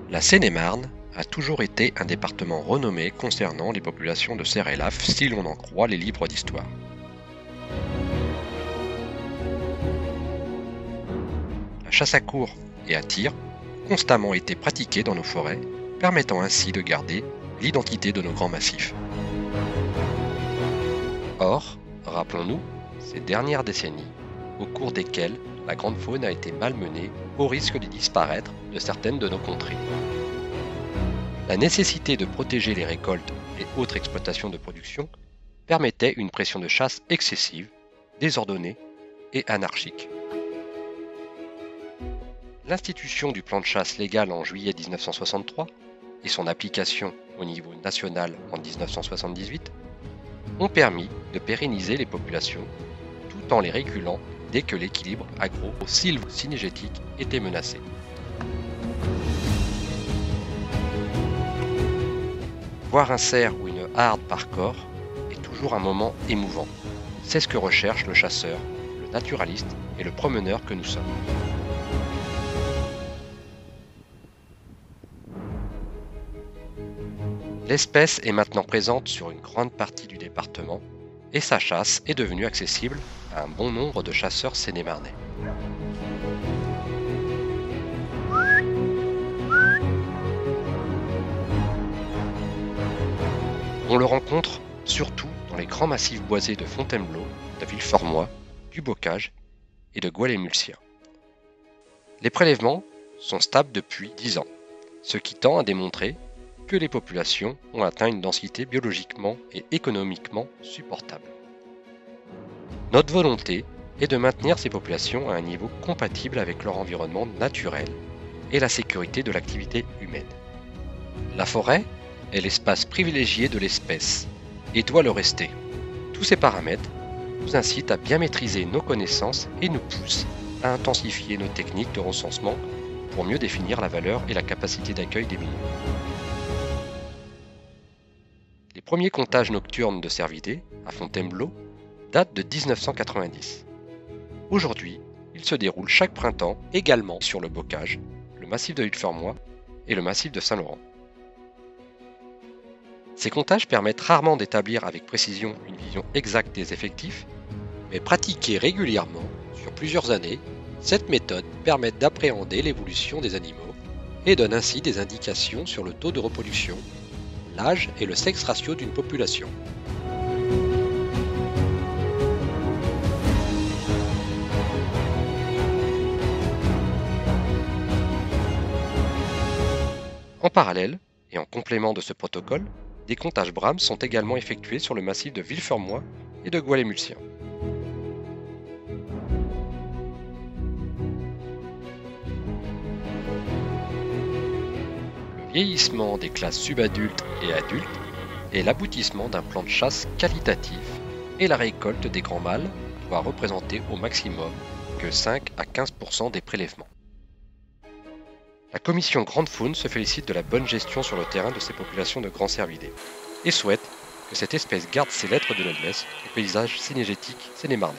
La Seine-et-Marne a toujours été un département renommé concernant les populations de cerfs et lafs si l'on en croit les livres d'histoire. La chasse à courre et à tir ont constamment été pratiquée dans nos forêts, permettant ainsi de garder l'identité de nos grands massifs. Or, rappelons-nous, ces dernières décennies, au cours desquelles la grande faune a été malmenée au risque de disparaître de certaines de nos contrées. La nécessité de protéger les récoltes et autres exploitations de production permettait une pression de chasse excessive, désordonnée et anarchique. L'institution du plan de chasse légal en juillet 1963 et son application au niveau national en 1978 ont permis de pérenniser les populations tout en les régulant dès que l'équilibre agro-sylvo-cynégétique était menacé. Voir un cerf ou une harde par corps est toujours un moment émouvant. C'est ce que recherche le chasseur, le naturaliste et le promeneur que nous sommes. L'espèce est maintenant présente sur une grande partie du département et sa chasse est devenue accessible à un bon nombre de chasseurs sénémarnais. On le rencontre surtout dans les grands massifs boisés de Fontainebleau, de Villeformois, du Bocage et de Goualet-Mulciens. Les prélèvements sont stables depuis 10 ans, ce qui tend à démontrer que les populations ont atteint une densité biologiquement et économiquement supportable. Notre volonté est de maintenir ces populations à un niveau compatible avec leur environnement naturel et la sécurité de l'activité humaine. La forêt est l'espace privilégié de l'espèce et doit le rester. Tous ces paramètres nous incitent à bien maîtriser nos connaissances et nous poussent à intensifier nos techniques de recensement pour mieux définir la valeur et la capacité d'accueil des milieux. Les premiers comptages nocturnes de cervidés à Fontainebleau datent de 1990. Aujourd'hui, ils se déroulent chaque printemps également sur le Bocage, le massif de Villeformois et le massif de Saint-Laurent. Ces comptages permettent rarement d'établir avec précision une vision exacte des effectifs, mais pratiqués régulièrement sur plusieurs années, cette méthode permet d'appréhender l'évolution des animaux et donne ainsi des indications sur le taux de reproduction, l'âge et le sexe ratio d'une population. En parallèle, et en complément de ce protocole, des comptages Brahms sont également effectués sur le massif de Villeformois et de Goualet-Mulciens. Le vieillissement des classes subadultes et adultes est l'aboutissement d'un plan de chasse qualitatif et la récolte des grands mâles doit représenter au maximum que 5 à 15% des prélèvements. La commission Grande Faune se félicite de la bonne gestion sur le terrain de ces populations de grands cervidés et souhaite que cette espèce garde ses lettres de noblesse au paysage cynégétique sénémarnais.